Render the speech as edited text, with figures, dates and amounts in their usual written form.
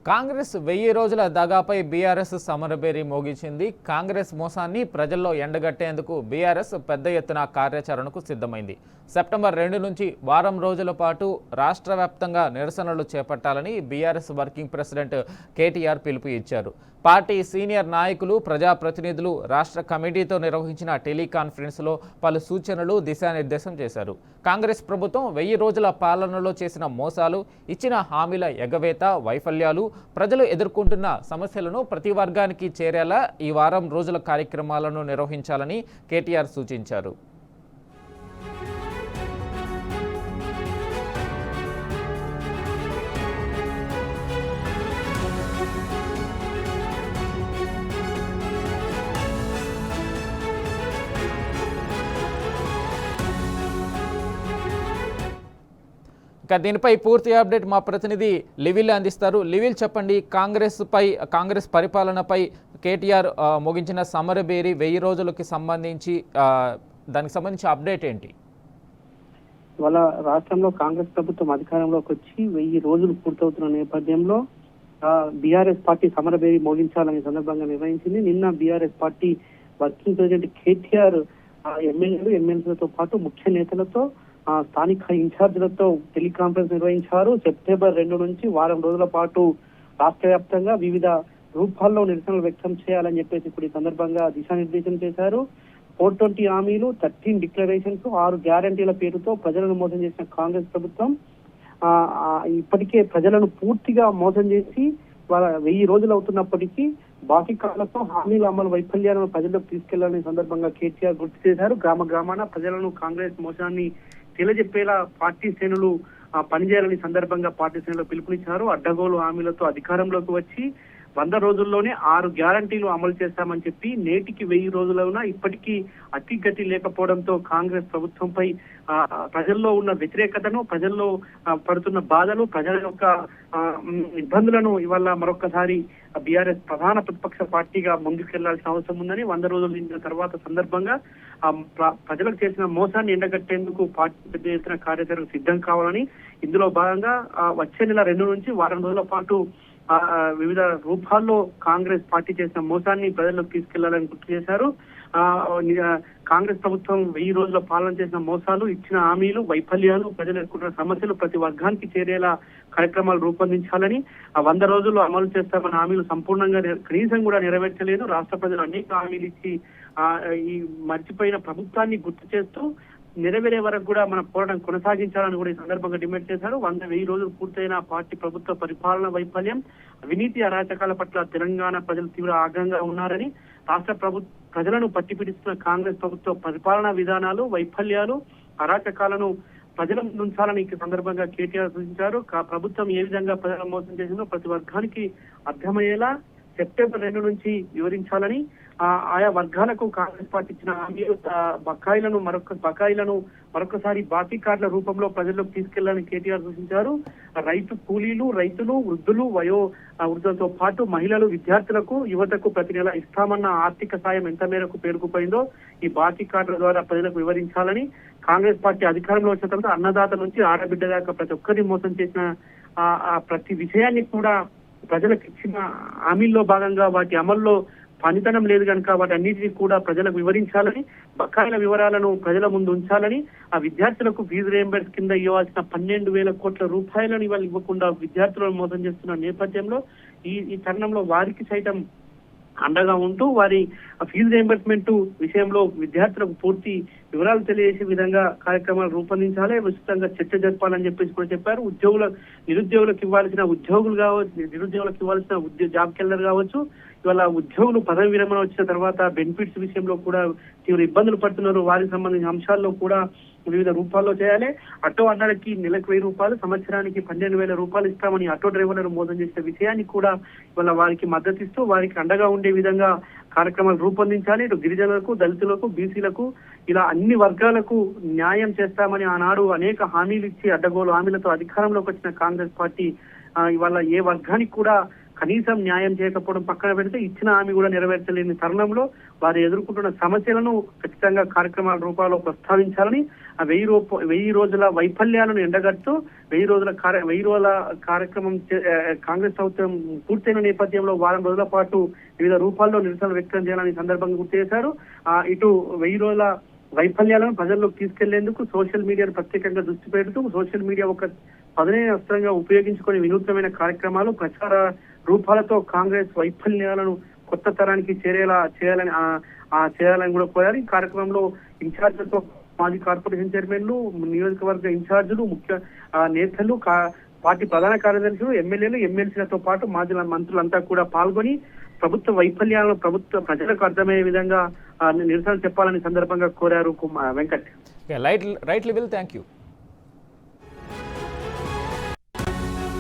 కాంగ్రెస్ 1000 రోజుల దగాపై బీఆర్ఎస్ సమరబేరి మోగించింది. కాంగ్రెస్ మోసాన్ని ప్రజల్లో ఎండగట్టేందుకు బీఆర్ఎస్ పెద్ద ఎత్తున కార్యాచరణకు సిద్ధమైంది. సెప్టెంబర్ 2 నుంచి వారం రోజుల పాటు రాష్ట్ర వ్యాప్తంగా నిరసనలు చేపట్టాలని బీఆర్ఎస్ వర్కింగ్ ప్రెసిడెంట్ కేటీఆర్ పిలుపు ఇచ్చారు. పార్టీ సీనియర్ నాయకులు, ప్రజాప్రతినిధులు రాష్ట్ర కమిటీతో నిర్వహించిన టెలికాన్ఫరెన్స్లో పలు సూచనలు, దిశానిర్దేశం చేశారు. కాంగ్రెస్ ప్రభుత్వం 1000 రోజుల పాలనలో చేసిన మోసాలు, ఇచ్చిన హామీల ఎగవేత, వైఫల్యాలు, ప్రజలు ఎదుర్కొంటున్న సమస్యలను ప్రతి వర్గానికి చేరేలా ఈ వారం రోజుల కార్యక్రమాలను నిర్వహించాలని కేటీఆర్ సూచించారు. ఇక దీనిపై పూర్తి అప్డేట్ మా ప్రతినిధి లివిల్ అందిస్తారు. లివిల్, చెప్పండి, కాంగ్రెస్ పరిపాలనపై కేటీఆర్ ముగించిన సమరబేరి 1000 రోజులకి సంబంధించి దానికి సంబంధించి అప్డేట్ ఏంటి? ఇవాళ రాష్ట్రంలో కాంగ్రెస్ ప్రభుత్వం అధికారంలోకి వచ్చి 1000 రోజులు పూర్తవుతున్న నేపథ్యంలో బీఆర్ఎస్ పార్టీ సమరబేరి మోగించాలనే సందర్భంగా నిర్వహించింది. నిన్న BRS party working president KTR ఎమ్మెల్యేలు, ఎమ్మెల్సీలతో పాటు ముఖ్య నేతలతో, స్థానిక ఇన్ఛార్జీలతో టెలికాన్ఫరెన్స్ నిర్వహించారు. సెప్టెంబర్ 2 నుంచి వారం రోజుల పాటు రాష్ట్ర వ్యాప్తంగా వివిధ రూపాల్లో నిరసనలు వ్యక్తం చేయాలని చెప్పేసి ఇప్పుడు ఈ సందర్భంగా దిశానిర్దేశం చేశారు. 420 హామీలు, 13 డిక్లరేషన్స్, 6 గ్యారంటీల పేరుతో ప్రజలను మోసం చేసిన కాంగ్రెస్ ప్రభుత్వం ఇప్పటికే ప్రజలను పూర్తిగా మోసం చేసి వాళ్ళ 1000 రోజులు అవుతున్నప్పటికీ బాకీ కాలంతో హామీల అమలు వైఫల్యాలను ప్రజలకు తీసుకెళ్లాలనే సందర్భంగా కేటీఆర్ గుర్తు చేశారు. గ్రామ గ్రామాన ప్రజలను కాంగ్రెస్ మోసాన్ని తెలియజెప్పేలా పార్టీ శ్రేణులు పనిచేయాలని సందర్భంగా పార్టీ శ్రేణులు పిలుపునిచ్చారు. అడ్డగోలు హామీలతో అధికారంలోకి వచ్చి 100 రోజుల్లోనే 6 గ్యారంటీలు అమలు చేస్తామని చెప్పి నేటికి 1000 రోజులైనా ఇప్పటికీ అతిగతి లేకపోవడంతో కాంగ్రెస్ ప్రభుత్వంపై ప్రజల్లో ఉన్న వ్యతిరేకతను, ప్రజల్లో పడుతున్న బాధలు, ప్రజల యొక్క ఇబ్బందులను ఇవాళ మరొకసారి బీఆర్ఎస్ ప్రధాన ప్రతిపక్ష పార్టీగా ముందుకెళ్లాల్సిన అవసరం ఉందని 100 రోజులు నిండిన తర్వాత సందర్భంగా ప్రజలకు చేసిన మోసాన్ని ఎండగట్టేందుకు పార్టీ పెద్ద ఎత్తున కార్యాచరణకు సిద్ధం కావాలని, ఇందులో భాగంగా వచ్చే నెల 2 నుంచి వారం రోజుల పాటు వివిధ రూపాల్లో కాంగ్రెస్ పార్టీ చేసిన మోసాన్ని ప్రజల్లోకి తీసుకెళ్లాలని గుర్తు చేశారు. కాంగ్రెస్ ప్రభుత్వం 1000 రోజుల పాలన చేసిన మోసాలు, ఇచ్చిన హామీలు, వైఫల్యాలు, ప్రజలు ఎదుర్కొంటున్న సమస్యలు ప్రతి వర్గానికి చేరేలా కార్యక్రమాలు రూపొందించాలని, 100 రోజుల్లో అమలు చేస్తామన్న హామీలు సంపూర్ణంగా కనీసం కూడా నెరవేర్చలేదు. రాష్ట్ర ప్రజలు అనేక హామీలు ఇచ్చి ఈ మర్చిపోయిన ప్రభుత్వాన్ని గుర్తు చేస్తూ నెరవేరే వరకు కూడా మన పోరాటం కొనసాగించాలని కూడా ఈ సందర్భంగా డిమాండ్ చేశారు. 1000 రోజులు పూర్తయిన పార్టీ ప్రభుత్వ పరిపాలన వైఫల్యం, అవినీతి, అరాచకాల పట్ల తెలంగాణ ప్రజలు తీవ్ర ఆగ్రహంగా ఉన్నారని, రాష్ట్ర ప్రజలను పట్టిపిడిస్తున్న కాంగ్రెస్ ప్రభుత్వ పరిపాలనా విధానాలు, వైఫల్యాలు, అరాచకాలను ప్రజల నుంచాలని ఈ సందర్భంగా కేటీఆర్ సూచించారు. ప్రభుత్వం ఏ విధంగా ప్రజలను మోసం చేసిందో ప్రతి వర్గానికి అర్థమయ్యేలా సెప్టెంబర్ 2 నుంచి వివరించాలని, ఆయా వర్గాలకు కాంగ్రెస్ పార్టీ ఇచ్చిన హామీలు, బకాయిలను మరొకసారి బాకీ కార్డుల రూపంలో ప్రజల్లోకి తీసుకెళ్లాలని కేటీఆర్ సూచించారు. రైతు కూలీలు, రైతులు, వృద్ధులు, వృద్ధులతో పాటు మహిళలు, విద్యార్థులకు, యువతకు ప్రతి నెల ఇస్తామన్న ఆర్థిక సాయం ఎంత మేరకు పేరుకుపోయిందో ఈ బాకీ కార్డుల ద్వారా ప్రజలకు వివరించాలని, కాంగ్రెస్ పార్టీ అధికారంలో వచ్చిన తర్వాత అన్నదాత నుంచి ఆడబిడ్డ దాకా ప్రతి ఒక్కరిని మోసం చేసిన ప్రతి విషయాన్ని కూడా ప్రజలకు ఇచ్చిన హామీల్లో భాగంగా వాటి అమల్లో పనితనం లేదు కనుక వాటి అన్నిటినీ కూడా ప్రజలకు వివరించాలని, బకాయిల వివరాలను ప్రజల ముందు ఉంచాలని, ఆ విద్యార్థులకు ఫీజు రియంబర్స్ కింద ఇవ్వాల్సిన 12,000 కోట్ల రూపాయలను ఇవాళ ఇవ్వకుండా విద్యార్థులను మోసం చేస్తున్న నేపథ్యంలో ఈ తరుణంలో వారికి సైతం అండగా ఉంటూ వారి ఫీజు రియంబర్స్మెంట్ విషయంలో విద్యార్థులకు పూర్తి వివరాలు తెలియజేసే విధంగా కార్యక్రమాలు రూపొందించాలి, విస్తృతంగా చర్చ జరపాలని చెప్పేసి కూడా చెప్పారు. నిరుద్యోగులకు ఇవ్వాల్సిన ఉద్యోగులు కావచ్చు, నిరుద్యోగులకు ఇవ్వాల్సిన జాబ్ క్యాలెండర్ కావచ్చు, ఇవాళ ఉద్యోగులు పదవి విరమణ వచ్చిన తర్వాత బెనిఫిట్స్ విషయంలో కూడా తీవ్ర ఇబ్బందులు పడుతున్నారు. వారికి సంబంధించిన అంశాల్లో కూడా వివిధ రూపాల్లో చేయాలి. ఆటో అన్నలకి నెలకు 1000 రూపాయలు, సంవత్సరానికి 12,000 రూపాయలు ఇస్తామని ఆటో డ్రైవర్లను మోసం చేసిన విషయాన్ని కూడా ఇవాళ వారికి మద్దతిస్తూ వారికి అండగా ఉండే విధంగా కార్యక్రమాలు రూపొందించాలి. ఇటు గిరిజనులకు, దళితులకు, బీసీలకు, ఇలా అన్ని వర్గాలకు న్యాయం చేస్తామని ఆనాడు అనేక హామీలు ఇచ్చి అడ్డగోలు హామీలతో అధికారంలోకి వచ్చిన కాంగ్రెస్ పార్టీ ఇవాళ ఏ వర్గానికి కూడా కనీసం న్యాయం చేయకపోవడం పక్కన పెడితే ఇచ్చిన హామీ కూడా నెరవేర్చలేని తరుణంలో వారు ఎదుర్కొంటున్న సమస్యలను ఖచ్చితంగా కార్యక్రమాల రూపాల్లో ప్రస్తావించాలని ఆ 1000 రోజుల వైఫల్యాలను ఎండగడుతూ 1000 రోజుల కార్యక్రమం కాంగ్రెస్ ప్రభుత్వం పూర్తయిన నేపథ్యంలో వారం రోజుల పాటు వివిధ రూపాల్లో నిరసన వ్యక్తం చేయాలని సందర్భంగా గుర్తు చేశారు. ఇటు 1000 రోజుల వైఫల్యాలను ప్రజల్లోకి తీసుకెళ్లేందుకు సోషల్ మీడియాను ప్రత్యేకంగా దృష్టి పెడుతూ సోషల్ మీడియా ఒక పదునైన అస్త్రంగా ఉపయోగించుకొని వినూత్నమైన కార్యక్రమాలు ప్రచార రూపాలతో కాంగ్రెస్ వైఫల్యాలను కొత్త తరానికి చేయాలని కూడా కోరారు. ఈ కార్యక్రమంలో ఇన్ఛార్జీలతో మాజీ కార్పొరేషన్ చైర్మన్లు, నియోజకవర్గ ఇన్ఛార్జీలు, ముఖ్య నేతలు, పార్టీ ప్రధాన కార్యదర్శులు, ఎమ్మెల్యేలు, ఎమ్మెల్సీలతో పాటు మాజీ మంత్రులంతా కూడా పాల్గొని ప్రభుత్వ వైఫల్యాలను ప్రజలకు అర్థమయ్యే విధంగా నిరసన చెప్పాలని సందర్భంగా కోరారు. Venkat right thank you.